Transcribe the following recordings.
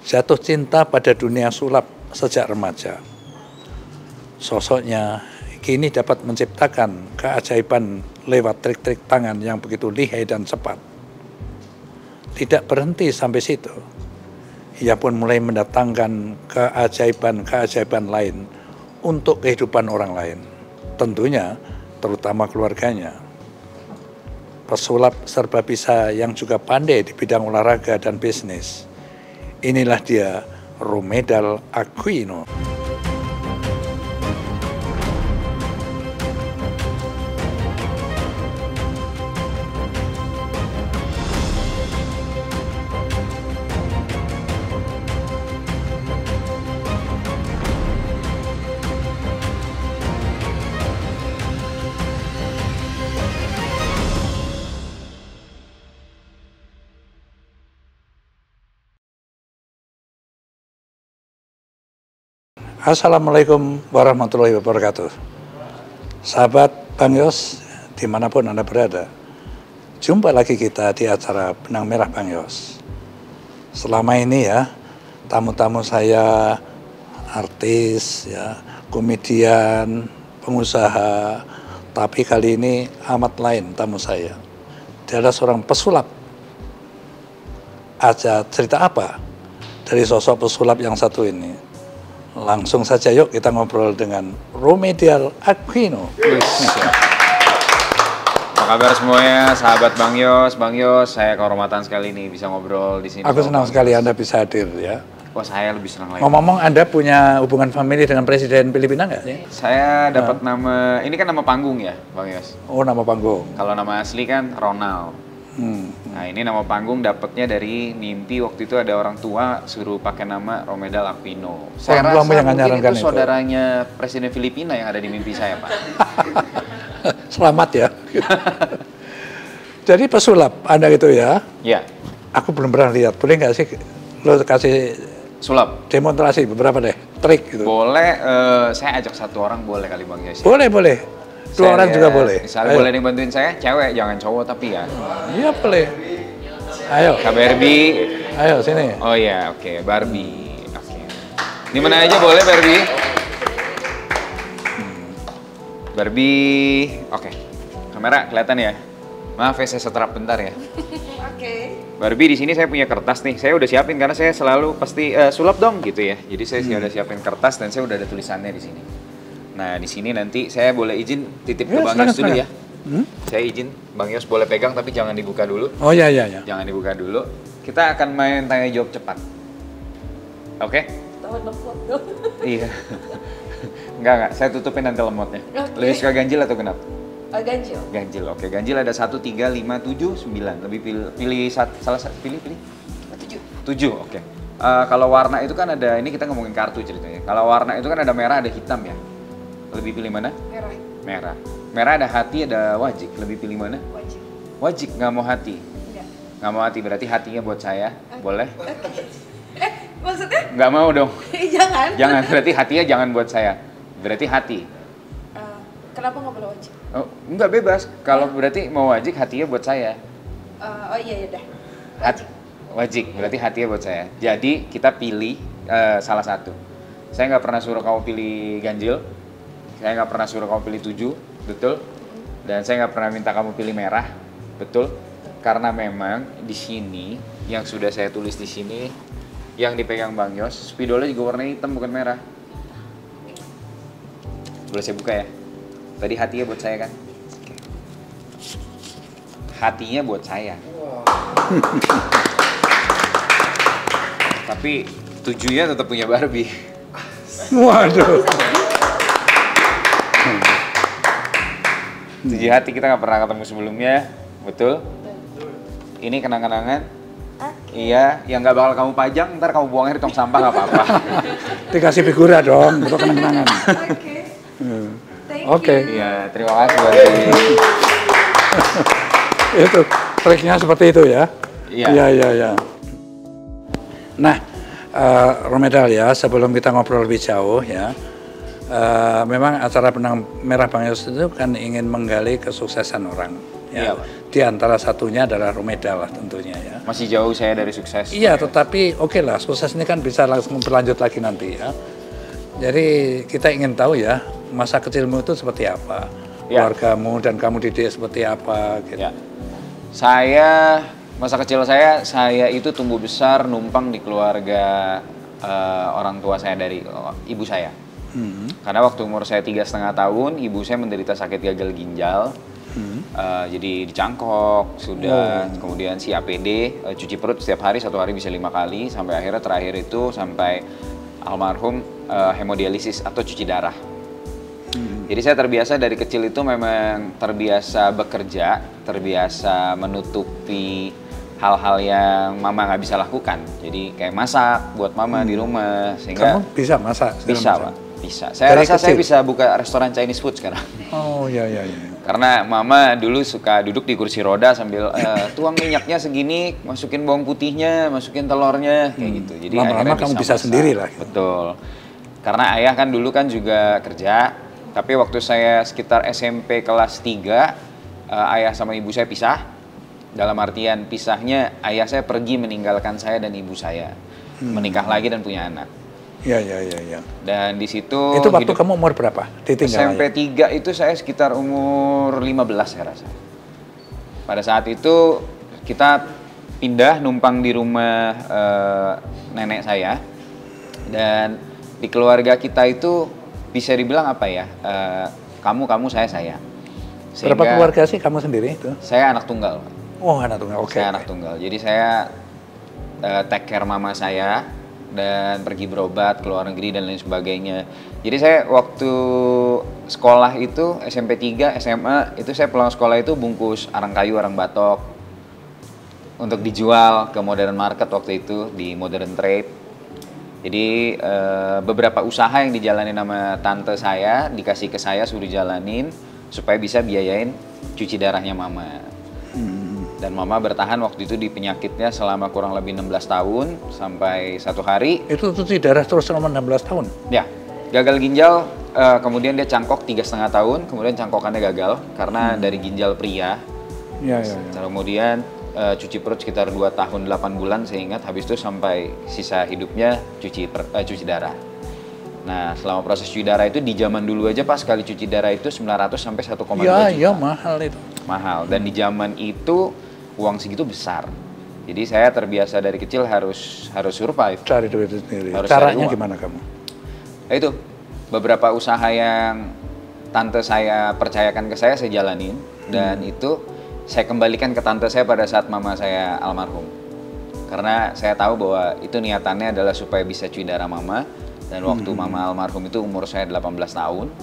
jatuh cinta pada dunia sulap sejak remaja. Sosoknya kini dapat menciptakan keajaiban lewat trik-trik tangan yang begitu lihai dan cepat. Tidak berhenti sampai situ. Ia pun mulai mendatangkan keajaiban-keajaiban lain untuk kehidupan orang lain. Tentunya terutama keluarganya. Pesulap serba bisa yang juga pandai di bidang olahraga dan bisnis. Inilah dia, Romedal Aquino. Assalamualaikum warahmatullahi wabarakatuh. Sahabat Bang Yos, dimanapun Anda berada, jumpa lagi kita di acara Benang Merah Bang Yos. Selama ini ya, tamu-tamu saya artis, ya, komedian, pengusaha, tapi kali ini amat lain tamu saya. Dia adalah seorang pesulap. Aja cerita apa dari sosok pesulap yang satu ini? Langsung saja yuk kita ngobrol dengan Romedal Aquino. Apa kabar semuanya, sahabat Bang Yos? Bang Yos, saya kehormatan sekali nih bisa ngobrol di sini. Aku senang sekali Anda bisa hadir ya. Wah, saya lebih senang lagi. Ngomong-ngomong, Anda punya hubungan famili dengan Presiden Filipina nggak sih? Saya dapat nama, ini kan nama panggung ya, Bang Yos? Oh, nama panggung. Kalau nama asli kan Ronald. Nah, ini nama panggung dapatnya dari mimpi waktu itu ada orang tua suruh pakai nama Romedal Aquino. Saya rasa mungkin itu saudaranya Presiden Filipina yang ada di mimpi saya, Pak. Selamat ya. Jadi pesulap Anda gitu ya? Iya. Aku belum pernah lihat. Boleh nggak sih lo kasih sulap demonstrasi beberapa deh trik gitu? Boleh. Saya ajak satu orang boleh kali Bang Yos. Boleh, boleh. Dua orang juga boleh. Misalnya boleh yang bantuin saya, cewek, jangan cowok tapi ya. Iya boleh. Ayo. Kak Barbie. Ayo sini. Oh iya, oke. Barbie. Oke. Di mana aja boleh Barbie? Barbie. Oke. Kamera kelihatan ya? Maaf ya, saya setrap bentar ya. Oke. Barbie, di sini saya punya kertas nih. Saya udah siapin karena saya selalu pasti sulap dong gitu ya. Jadi saya udah siapin kertas dan saya udah ada tulisannya di sini. Nah, di sini nanti saya boleh izin titip ke Bang Yos dulu ya. Saya izin Bang Yos boleh pegang tapi jangan dibuka dulu. Oh iya iya. Jangan dibuka dulu. Kita akan main tanya jawab cepat. Oke? Tahu lemot dong. Iya. Enggak, saya tutupin nanti lemotnya. Okay. Lebih suka ganjil atau genap? Ganjil. Ganjil, oke. Ganjil ada 1, 3, 5, 7, 9. Lebih pilih salah satu, pilih. 7, oke. Kalau warna itu kan ada, ini kita ngomongin kartu ceritanya. Kalau warna itu kan ada merah, ada hitam ya. Lebih pilih mana? Merah. Merah. Merah ada hati, ada wajik. Lebih pilih mana? Wajib. Wajik, nggak mau hati. Enggak. Nggak mau hati, berarti hatinya buat saya. Boleh? Oke. Maksudnya? Nggak mau dong. Jangan. Jangan, berarti hatinya jangan buat saya. Berarti hati. Kenapa nggak boleh wajib? Oh, nggak bebas. Kalau berarti mau wajik, hatinya buat saya. Oh iya dah. Wajib. Wajik, berarti hatinya buat saya. Jadi kita pilih salah satu. Saya nggak pernah suruh kamu pilih ganjil. Saya nggak pernah suruh kamu pilih 7, betul? Dan saya nggak pernah minta kamu pilih merah, betul? Karena memang di sini yang sudah saya tulis di sini, yang dipegang Bang Yos, spidolnya juga warna hitam bukan merah. Boleh saya buka ya? Tadi hatinya buat saya kan? Oke. Hatinya buat saya. Tapi 7-nya tetap punya Barbie. Waduh. 7 hati kita nggak pernah ketemu sebelumnya, betul? Ini kenang-kenangan. Iya, yang nggak bakal kamu pajang, ntar kamu buangnya di tong sampah nggak apa-apa. Dikasih figura dong, untuk kenang-kenangan. Oke. Oke. Iya, terima kasih Barbie. Itu triknya seperti itu ya. Iya. Iya. Nah, Romedal ya, sebelum kita ngobrol lebih jauh ya. Memang acara Benang Merah Bang Yos itu kan ingin menggali kesuksesan orang. Ya. Iya, Pak. Di antara satunya adalah Rumeda lah tentunya ya. Masih jauh saya dari sukses. Iya, tetapi oke lah, sukses ini kan bisa langsung berlanjut lagi nanti ya. Jadi kita ingin tahu ya, masa kecilmu itu seperti apa, Ya. keluargamu dan kamu didik seperti apa gitu. Ya. Masa kecil saya itu tumbuh besar numpang di keluarga orang tua saya dari ibu saya. Karena waktu umur saya 3,5 tahun, ibu saya menderita sakit gagal ginjal. Jadi dicangkok, kemudian si APD, cuci perut setiap hari, 1 hari bisa 5 kali, sampai akhirnya terakhir itu sampai almarhum hemodialisis atau cuci darah. Jadi saya terbiasa dari kecil itu memang terbiasa bekerja, terbiasa menutupi hal-hal yang mama nggak bisa lakukan. Jadi kayak masak buat mama di rumah, sehingga Kamu bisa masak? bisa Pak, bisa. Saya Dari rasa saya kecil? bisa buka restoran Chinese food sekarang. Oh iya. Karena mama dulu suka duduk di kursi roda sambil tuang minyaknya segini, masukin bawang putihnya, masukin telurnya, kayak gitu. Jadi Lama-lama akhirnya kamu bisa masak. sendiri lah. Betul. Karena ayah kan dulu kan juga kerja, tapi waktu saya sekitar SMP kelas 3, ayah sama ibu saya pisah. Dalam artian pisahnya, ayah saya pergi meninggalkan saya dan ibu saya. Menikah lagi dan punya anak. Iya. Dan di situ Itu waktu kamu umur berapa? Ditinggal SMP 3 itu saya sekitar umur 15 saya rasa. Pada saat itu kita pindah numpang di rumah nenek saya. Dan di keluarga kita itu bisa dibilang apa ya, kamu, saya. Berapa keluarga sih kamu sendiri itu? Saya anak tunggal. Oh anak tunggal, oke. Saya anak tunggal. Jadi saya take care mama saya dan pergi berobat ke luar negeri dan lain sebagainya. Jadi saya waktu sekolah itu SMP 3, SMA itu saya pulang sekolah itu bungkus arang kayu, arang batok untuk dijual ke modern market waktu itu di modern trade. Jadi beberapa usaha yang dijalanin sama tante saya dikasih ke saya, suruh jalanin supaya bisa biayain cuci darahnya mama. Dan mama bertahan waktu itu di penyakitnya selama kurang lebih 16 tahun sampai satu hari. Itu cuci darah terus selama 16 tahun? Ya, gagal ginjal, kemudian dia cangkok 3,5 tahun, kemudian cangkokannya gagal karena dari ginjal pria. Iya. Kemudian cuci perut sekitar 2 tahun 8 bulan saya ingat, habis itu sampai sisa hidupnya cuci darah. Nah, selama proses cuci darah itu di zaman dulu aja pas sekali cuci darah itu 900 sampai 1,2 juta. Iya, mahal itu. Mahal, dan di zaman itu uang segitu besar. Jadi saya terbiasa dari kecil harus survive. Cari duit sendiri. Harus Caranya cari uang. gimana kamu? Nah, itu beberapa usaha yang tante saya percayakan ke saya jalanin. Dan itu saya kembalikan ke tante saya pada saat mama saya almarhum. Karena saya tahu bahwa itu niatannya adalah supaya bisa cuci darah mama. Dan waktu mama almarhum itu umur saya 18 tahun.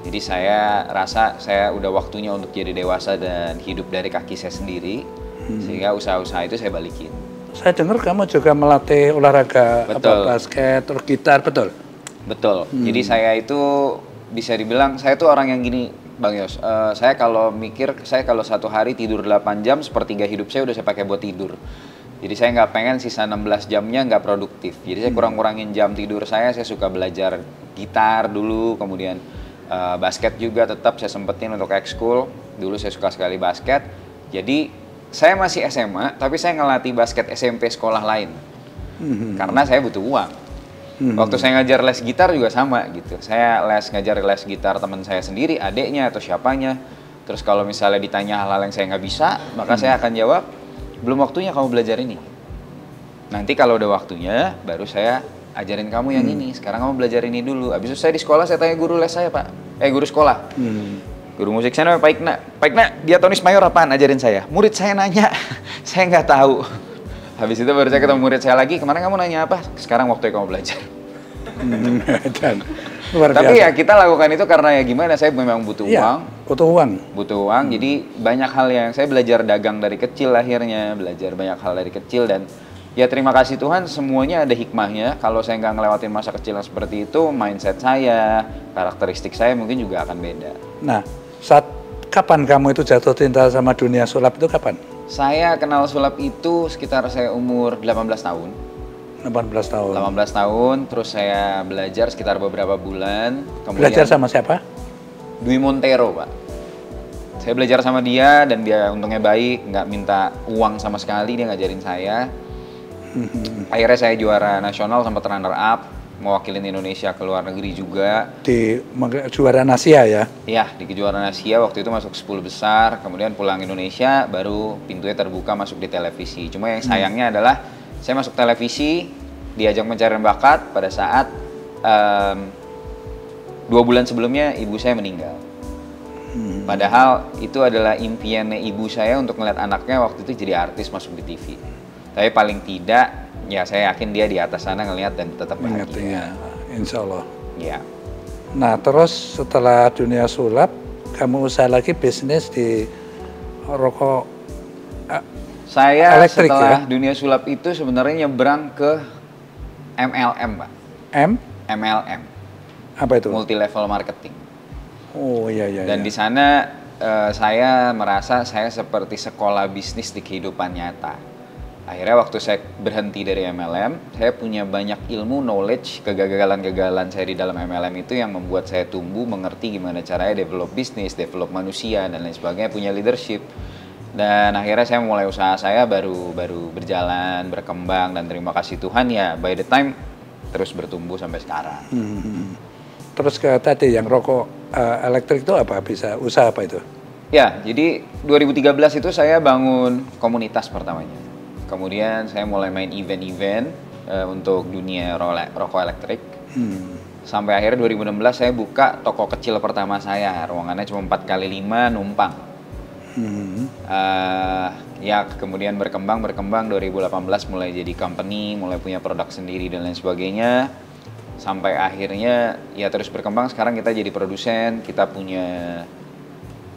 Jadi saya rasa saya udah waktunya untuk jadi dewasa dan hidup dari kaki saya sendiri. Sehingga usaha-usaha itu saya balikin. Saya dengar kamu juga melatih olahraga, Betul. basket, terus gitar, betul? Betul. Jadi saya itu bisa dibilang, saya tuh orang yang gini, Bang Yos. Saya kalau satu hari tidur 8 jam, sepertiga hidup saya udah saya pakai buat tidur. Jadi saya nggak pengen sisa 16 jamnya nggak produktif. Jadi saya kurang-kurangin jam tidur saya suka belajar gitar dulu, kemudian basket juga tetap saya sempetin untuk ekskul. Dulu saya suka sekali basket. Jadi saya masih SMA, tapi saya ngelatih basket SMP sekolah lain. Karena saya butuh uang. Waktu saya ngajar les gitar juga sama gitu. Saya ngajar les gitar teman saya sendiri, adeknya atau siapanya. Terus kalau misalnya ditanya hal-hal yang saya nggak bisa, maka saya akan jawab, belum waktunya kamu belajar ini. Nanti kalau udah waktunya, baru saya ajarin kamu yang ini. Sekarang kamu belajar ini dulu. Habis itu saya di sekolah, saya tanya guru les saya, Pak. Guru sekolah. Guru musik saya namanya Pak Ikna, diatonis mayor apaan? Ajarin saya. Murid saya nanya, saya nggak tahu. Habis itu baru saya ketemu murid saya lagi, kemarin kamu nanya apa? Sekarang waktunya kamu belajar. Dan luar biasa. Tapi ya kita lakukan itu karena ya gimana, saya memang butuh uang. Butuh uang. Butuh uang, jadi banyak hal yang saya belajar dagang dari kecil akhirnya. Belajar banyak hal dari kecil dan ya terima kasih Tuhan semuanya ada hikmahnya. Kalau saya nggak ngelewatin masa kecil yang seperti itu, mindset saya, karakteristik saya mungkin juga akan beda. Nah, kapan kamu itu jatuh cinta sama dunia sulap itu kapan? Saya kenal sulap itu sekitar saya umur 18 tahun. 18 tahun. 18 tahun, terus saya belajar sekitar beberapa bulan. Belajar sama siapa? Dwi Montero, Pak. Saya belajar sama dia dan dia untungnya baik, nggak minta uang sama sekali, dia ngajarin saya. Akhirnya saya juara nasional sempat runner up, mewakilin Indonesia ke luar negeri juga. Di kejuaraan Asia ya? Iya, di kejuaraan Asia waktu itu masuk 10 besar, kemudian pulang Indonesia baru pintunya terbuka masuk di televisi. Cuma yang sayangnya adalah saya masuk televisi, diajak pencarian bakat pada saat 2 bulan sebelumnya ibu saya meninggal. Padahal itu adalah impiannya ibu saya untuk melihat anaknya waktu itu jadi artis masuk di TV. Tapi paling tidak, ya saya yakin dia di atas sana ngelihat dan tetap bahagia. Insya Allah. Ya. Nah terus setelah dunia sulap, kamu usaha lagi bisnis di rokok Saya elektrik, setelah ya? dunia sulap itu sebenarnya nyebrang ke MLM, Pak. MLM, Apa itu? multi level marketing. Oh iya. Dan di sana saya merasa saya seperti sekolah bisnis di kehidupan nyata. Akhirnya waktu saya berhenti dari MLM, saya punya banyak ilmu, knowledge, kegagalan-kegagalan saya di dalam MLM itu yang membuat saya tumbuh, mengerti gimana caranya develop bisnis, develop manusia, dan lain sebagainya, punya leadership. Dan akhirnya saya mulai usaha saya baru berjalan, berkembang, dan terima kasih Tuhan ya by the time terus bertumbuh sampai sekarang. Terus ke tadi yang rokok elektrik itu apa? Bisa usaha apa itu? Ya, jadi 2013 itu saya bangun komunitas pertamanya. Kemudian saya mulai main event-event untuk dunia rokok elektrik. Sampai akhirnya 2016 saya buka toko kecil pertama saya. Ruangannya cuma 4x5 numpang. Ya kemudian berkembang 2018 mulai jadi company, mulai punya produk sendiri dan lain sebagainya. Sampai akhirnya ya terus berkembang, sekarang kita jadi produsen, kita punya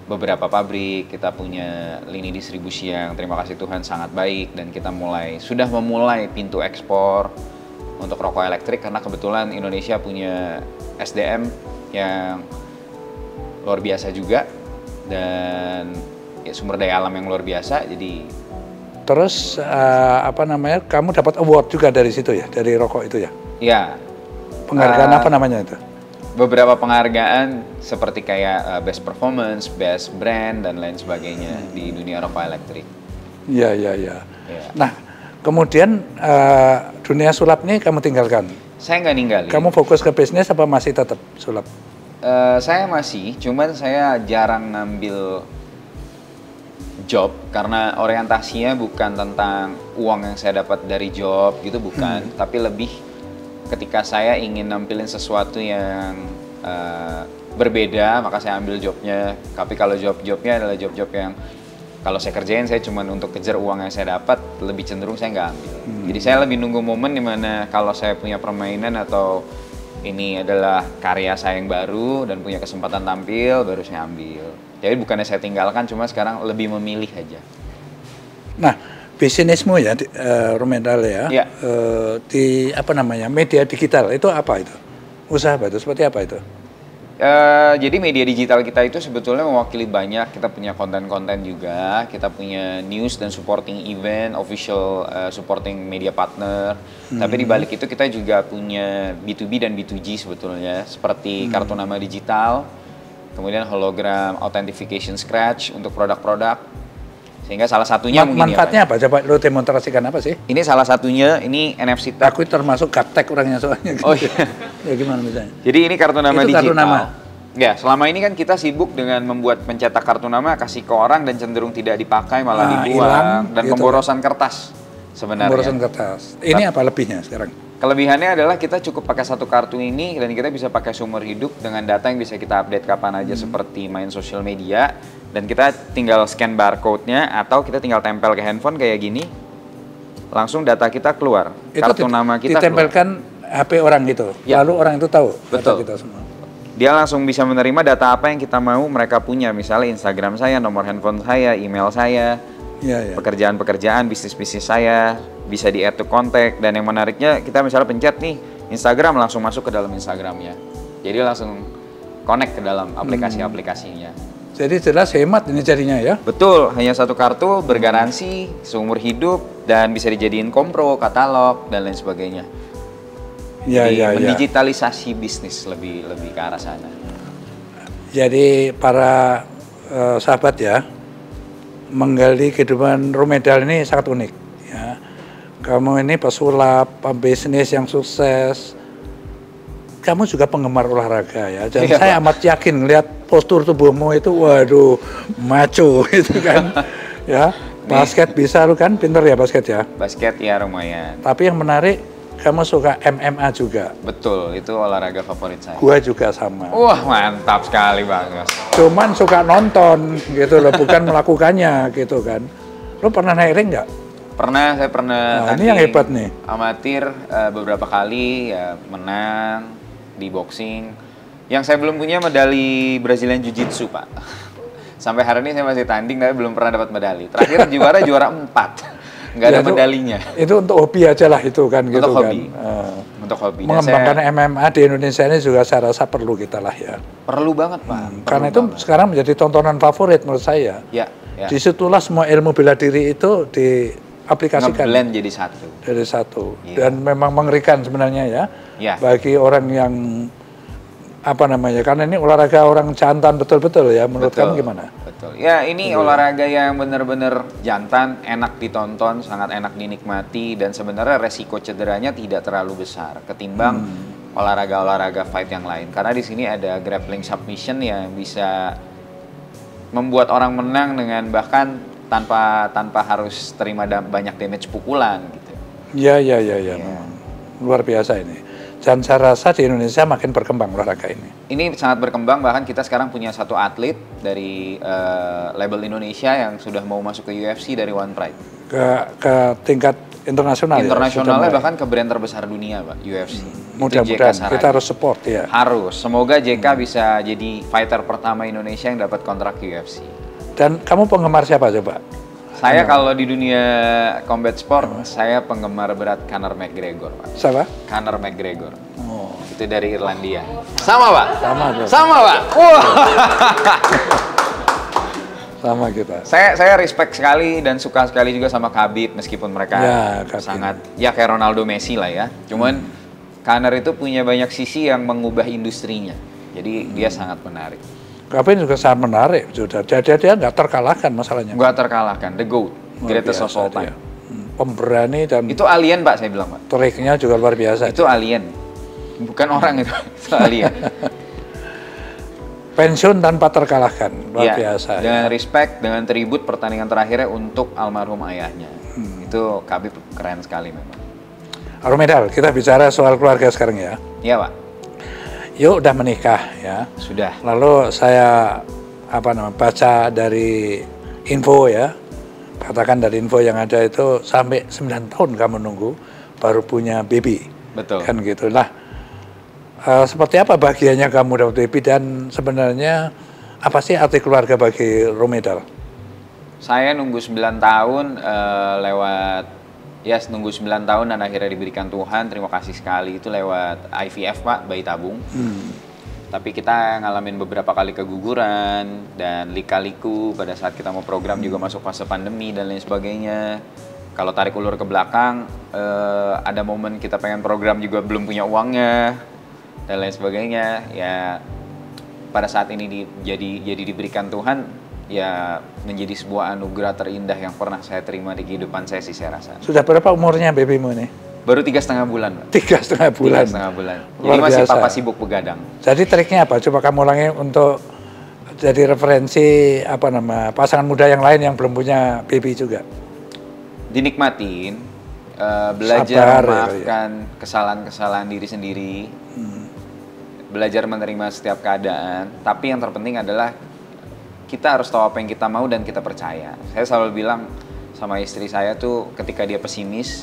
beberapa pabrik, kita punya lini distribusi yang terima kasih Tuhan sangat baik, dan kita sudah memulai pintu ekspor untuk rokok elektrik karena kebetulan Indonesia punya SDM yang luar biasa juga dan ya, sumber daya alam yang luar biasa. Jadi terus kamu dapat award juga dari situ ya, dari rokok itu ya? Ya. Penghargaan apa namanya itu? Beberapa penghargaan seperti kayak best performance, best brand dan lain sebagainya di dunia rokok elektrik. Iya. Nah, kemudian dunia sulap ini kamu tinggalkan? Saya nggak ninggalin. Kamu fokus ke bisnis apa masih tetap sulap? Saya masih, cuman saya jarang ngambil job karena orientasinya bukan tentang uang yang saya dapat dari job gitu, bukan, tapi lebih ketika saya ingin nampilin sesuatu yang berbeda, maka saya ambil jobnya. Tapi kalau job-jobnya adalah job-job yang kalau saya kerjain saya cuma untuk kejar uang yang saya dapat, lebih cenderung saya nggak ambil. Jadi saya lebih nunggu momen dimana kalau saya punya permainan atau ini adalah karya saya yang baru dan punya kesempatan tampil, baru saya ambil. Jadi bukannya saya tinggalkan, cuma sekarang lebih memilih aja. Nah, bisnismu ya, Romendal ya, di media digital itu apa itu? Usaha apa itu? Seperti apa itu? Jadi media digital kita itu sebetulnya mewakili banyak. Kita punya konten-konten juga, kita punya news dan supporting event, official supporting media partner. Tapi di balik itu kita juga punya B2B dan B2G sebetulnya, seperti kartu nama digital, kemudian hologram authentication scratch untuk produk-produk. Sehingga salah satunya mungkin manfaatnya apa? Coba lu demonstrasikan apa sih? Ini salah satunya, ini NFC tag. Aku termasuk gaptek orangnya soalnya. Oh iya. Ya gimana misalnya? Jadi ini kartu nama itu digital. Kartu nama. Ya, selama ini kan kita sibuk dengan membuat mencetak kartu nama, kasih ke orang dan cenderung tidak dipakai, malah dibuang, hilang, dan gitu. pemborosan kertas sebenarnya. Pemborosan kertas. Ini apa lebihnya sekarang? Kelebihannya adalah kita cukup pakai satu kartu ini dan kita bisa pakai seumur hidup dengan data yang bisa kita update kapan aja, seperti main sosial media, dan kita tinggal scan barcode-nya atau kita tinggal tempel ke handphone kayak gini, langsung data kita keluar, itu kartu nama kita ditempelkan keluar. HP orang gitu, ya. Lalu orang itu tahu betul. data kita semua. Dia langsung bisa menerima data apa yang kita mau mereka punya, misalnya Instagram saya, nomor handphone saya, email saya, pekerjaan-pekerjaan, bisnis-bisnis saya, bisa di add to contact. Dan yang menariknya, kita misalnya pencet nih Instagram, langsung masuk ke dalam Instagramnya. Jadi langsung connect ke dalam aplikasi-aplikasinya. Jadi jelas hemat ini jadinya ya? Betul, hanya satu kartu bergaransi seumur hidup dan bisa dijadiin kompro, katalog, dan lain sebagainya. Jadi mendigitalisasi bisnis lebih ke arah sana. Jadi para sahabat ya, menggali kehidupan Romedal ini sangat unik ya. Kamu ini pesulap, pembisnis yang sukses. Kamu juga penggemar olahraga ya. Dan Iya, saya amat yakin lihat postur tubuhmu itu, waduh, maco itu kan. Ya, basket bisa lu kan, pinter ya basket ya. Basket ya lumayan. Tapi yang menarik, kamu suka MMA juga. Betul, itu olahraga favorit saya. Gua juga sama. Wah, mantap sekali Bang Yos. Cuman suka nonton gitu loh, bukan melakukannya gitu kan. Lu pernah naik ring nggak? Pernah, saya pernah Nah, ini yang hebat nih. amatir beberapa kali ya menang di boxing. Yang saya belum punya medali Brazilian Jiu-Jitsu, Pak. Sampai hari ini saya masih tanding tapi belum pernah dapat medali. Terakhir juara 4. Nggak ada medalinya. Itu untuk hobi aja lah itu kan gitu Untuk kan. hobi. Untuk hobi. Dan Mengembangkan MMA di Indonesia ini juga saya rasa perlu kita lah ya. perlu banget, Pak. Karena itu sekarang menjadi tontonan favorit menurut saya. Ya, ya. Disitulah semua ilmu bela diri itu diaplikasikan Ngeblend jadi satu. dari satu. Iya. Dan memang mengerikan sebenarnya ya. Ya. Bagi orang yang apa namanya? Karena ini olahraga orang jantan betul-betul ya. Menurut Betul, kamu gimana? Betul. Ya, ini olahraga yang benar-benar jantan, enak ditonton, sangat enak dinikmati, dan sebenarnya resiko cederanya tidak terlalu besar ketimbang olahraga-olahraga fight yang lain. Karena di sini ada grappling submission yang bisa membuat orang menang dengan bahkan tanpa harus terima banyak damage pukulan gitu. Ya. Memang. Luar biasa ini. Dan saya rasa di Indonesia makin berkembang olahraga ini. Ini sangat berkembang, bahkan kita sekarang punya satu atlet dari label Indonesia yang sudah mau masuk ke UFC dari One Pride. Ke tingkat internasional. Internasionalnya Ya, bahkan ke brand terbesar dunia, Pak, UFC. Itu mudah-mudahan JK Saragi. kita harus support ya. Harus. Semoga JK bisa jadi fighter pertama Indonesia yang dapat kontrak UFC. Dan kamu penggemar siapa coba? Saya kalau di dunia combat sport, saya penggemar berat Conor McGregor, Pak. Siapa? Conor McGregor. Oh, Itu dari Irlandia. Sama, Pak? sama bro. Sama, Pak? Wah. Sama kita. Saya respect sekali dan suka sekali juga sama Khabib, meskipun mereka Ya, Khabib. sangat, ya kayak Ronaldo, Messi lah ya. Cuman Conor itu punya banyak sisi yang mengubah industrinya. Jadi dia sangat menarik. Khabib juga sangat menarik sudah. Jadi dia nggak terkalahkan masalahnya. Nggak terkalahkan, the GOAT, Luar greatest of biasa all dia. time. Pemberani dan Itu alien, Pak, saya bilang, Pak. triknya juga luar biasa. Itu alien. Bukan orang itu, itu alien. Pensiun tanpa terkalahkan, luar Ya, biasa. dengan respect, dengan tribut pertandingan terakhirnya untuk almarhum ayahnya. Itu Khabib keren sekali memang. Romedal, kita bicara soal keluarga sekarang ya. Iya, Pak. Yuk udah menikah ya. Sudah. Lalu saya baca dari info ya. Katakan dari info yang ada itu sampai 9 tahun kamu nunggu baru punya baby. Betul. Kan gitu. Nah, seperti apa bahagianya kamu dapat baby dan sebenarnya apa sih arti keluarga bagi Romedal? Saya nunggu 9 tahun nunggu 9 tahun dan akhirnya diberikan Tuhan. Terima kasih sekali. Itu lewat IVF, Pak, bayi tabung. Tapi kita ngalamin beberapa kali keguguran dan lika-liku pada saat kita mau program juga masuk fase pandemi dan lain sebagainya. Kalau tarik ulur ke belakang, ada momen kita pengen program juga belum punya uangnya dan lain sebagainya. Ya pada saat ini jadi diberikan Tuhan, ya menjadi sebuah anugerah terindah yang pernah saya terima di kehidupan saya sih, saya rasa. Sudah berapa umurnya babymu nih? Baru 3,5 bulan, Pak. 3,5 bulan. 3,5 bulan. Jadi Luar masih biasa. papa sibuk begadang. Jadi triknya apa? Coba kamu ulangi untuk jadi referensi pasangan muda yang lain yang belum punya baby juga. Dinikmatin, belajar Sabar, memaafkan kesalahan-kesalahan diri sendiri, belajar menerima setiap keadaan. Tapi yang terpenting adalah kita harus tahu apa yang kita mau dan kita percaya. Saya selalu bilang sama istri saya tuh ketika dia pesimis,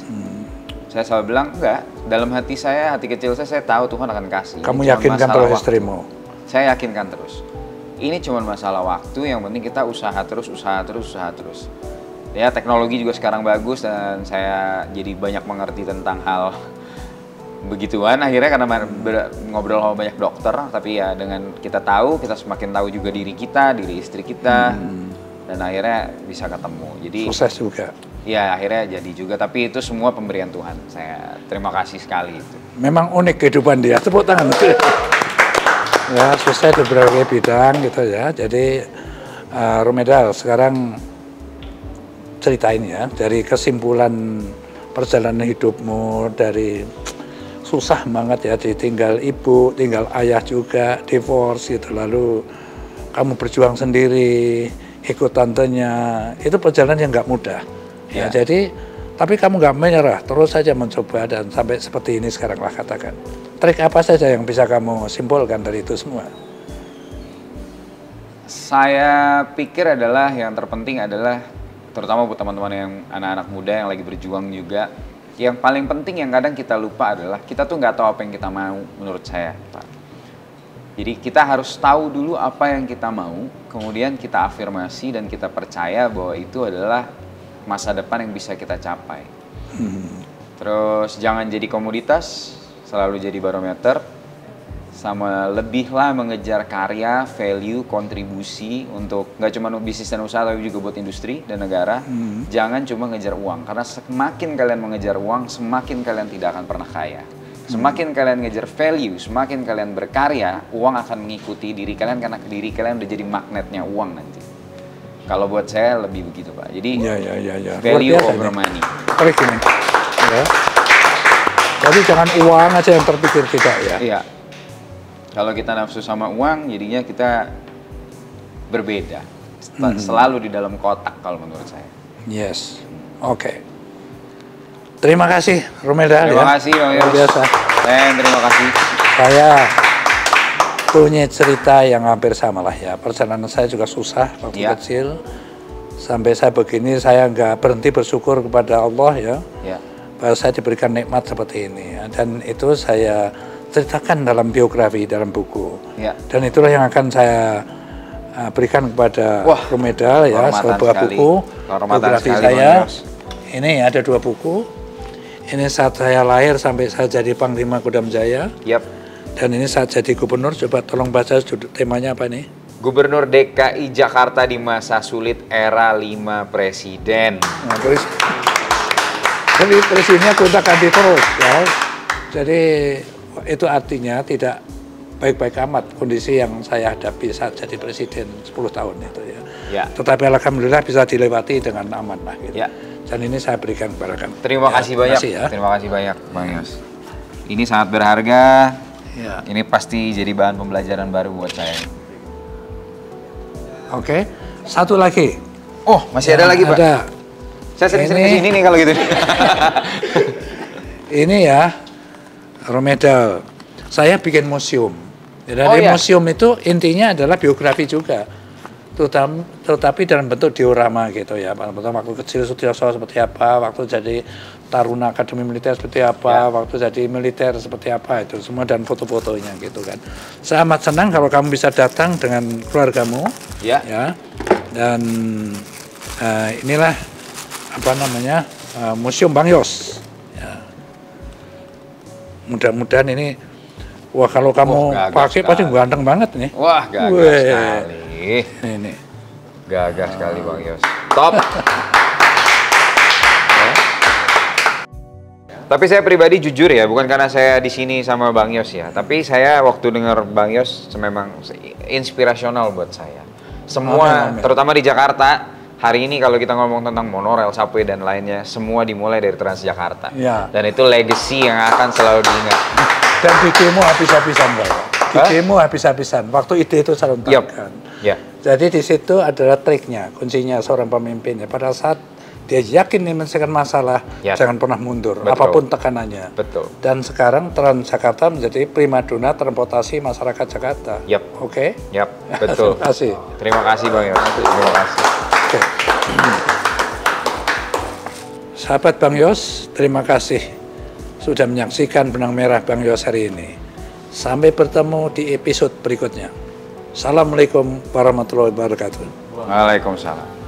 saya selalu bilang enggak. Dalam hati saya, hati kecil saya tahu Tuhan akan kasih. Kamu Ini cuma yakinkan masalah terus waktu. istrimu? Saya yakinkan terus. Ini cuma masalah waktu, yang penting kita usaha terus. Ya, teknologi juga sekarang bagus dan saya jadi banyak mengerti tentang hal begituan. Akhirnya karena ngobrol sama banyak dokter, tapi ya dengan kita tahu, kita semakin tahu juga diri kita, diri istri kita, dan akhirnya bisa ketemu. Jadi Sukses juga. ya akhirnya jadi juga, tapi itu semua pemberian Tuhan. Saya terima kasih sekali itu. Memang unik kehidupan dia. Tepuk tangan. Ya, sukses di berbagai bidang gitu ya. Jadi Romedal, sekarang ceritain ya, dari kesimpulan perjalanan hidupmu, dari susah banget ya, ditinggal ibu, tinggal ayah juga, divorce gitu, lalu kamu berjuang sendiri, ikut tantenya, itu perjalanan yang nggak mudah. Ya, jadi, tapi kamu nggak menyerah, terus saja mencoba dan sampai seperti ini sekarang lah katakan. Trik apa saja yang bisa kamu simpulkan dari itu semua? Saya pikir adalah yang terpenting adalah terutama buat teman-teman yang anak-anak muda yang lagi berjuang juga, yang paling penting yang kadang kita lupa adalah kita tuh nggak tahu apa yang kita mau menurut saya, Pak. Jadi kita harus tahu dulu apa yang kita mau, kemudian kita afirmasi dan kita percaya bahwa itu adalah masa depan yang bisa kita capai. Terus jangan jadi komoditas, selalu jadi barometer. Sama lebihlah mengejar karya, value, kontribusi untuk nggak cuma bisnis dan usaha tapi juga buat industri dan negara. Jangan cuma ngejar uang, karena semakin kalian mengejar uang, semakin kalian tidak akan pernah kaya. Semakin kalian ngejar value, semakin kalian berkarya, uang akan mengikuti diri kalian karena diri kalian udah jadi magnetnya uang nanti. Kalau buat saya lebih begitu, Pak. Jadi value over money. Trik ini. Ya. Jadi jangan uang aja yang terpikir tidak ya. Iya. Kalau kita nafsu sama uang, jadinya kita berbeda. Selalu di dalam kotak kalau menurut saya. Yes, oke. Terima kasih, Romedal. Terima kasih, Bang Yos. Luar biasa. Terima kasih. Saya punya cerita yang hampir sama lah ya. Perjalanan saya juga susah waktu kecil. Sampai saya begini, saya nggak berhenti bersyukur kepada Allah ya. Bahwa saya diberikan nikmat seperti ini. Dan itu saya ceritakan dalam biografi, dalam buku. Dan itulah yang akan saya berikan kepada Romedal ya, sebuah buku biografi saya. Ini ada 2 buku. Ini saat saya lahir sampai saya jadi Panglima Kodam Jaya. Dan ini saat jadi gubernur. Coba tolong baca temanya apa nih? Gubernur DKI Jakarta di masa sulit era 5 presiden. Nah, jadi presidennya gonta ganti terus ya. Jadi itu artinya tidak baik-baik amat kondisi yang saya hadapi saat jadi presiden 10 tahun itu ya. Tetapi alhamdulillah bisa dilewati dengan aman lah gitu. Dan ini saya berikan kepada kamu. Terima kasih banyak. Terima kasih banyak, Bang Yos. Ini sangat berharga. Ini pasti jadi bahan pembelajaran baru buat saya. Oke. Satu lagi. Oh, masih ada lagi, Pak? Ada. Saya sering-sering kesini nih kalau gitu. Ini ya, Romedal, saya bikin museum. Dari museum itu intinya adalah biografi juga, tetapi dalam bentuk diorama gitu ya. Waktu kecil Sutioso seperti apa, waktu jadi Taruna Akademi Militer seperti apa, waktu jadi militer seperti apa, itu semua dan foto-fotonya gitu kan. Saya amat senang kalau kamu bisa datang dengan keluargamu, ya. Dan inilah apa namanya Museum Bang Yos. Mudah-mudahan ini, wah kalau kamu pakai pasti ganteng banget nih. Wah, gagah sekali. Ini. Gagah sekali Bang Yos. Top. Tapi saya pribadi jujur ya, bukan karena saya di sini sama Bang Yos ya, tapi saya waktu dengar Bang Yos memang inspirasional buat saya. Semua, terutama di Jakarta, hari ini kalau kita ngomong tentang monorail, subway dan lainnya, semua dimulai dari Transjakarta. Dan itu legacy yang akan selalu diingat. Dan idemu habis-habisan, Pak. Idemu habis-habisan. Waktu ide itu saya lontarkan. Jadi di situ adalah triknya, kuncinya seorang pemimpin ya. Pada saat dia yakin menyelesaikan masalah, jangan pernah mundur, apapun tekanannya. Dan sekarang Transjakarta menjadi primadona transportasi masyarakat Jakarta. Oke? Betul. Terima kasih. Terima kasih Bang Yos. Terima kasih. Sahabat Bang Yos, terima kasih sudah menyaksikan Benang Merah Bang Yos hari ini. Sampai bertemu di episode berikutnya. Assalamualaikum warahmatullahi wabarakatuh. Waalaikumsalam.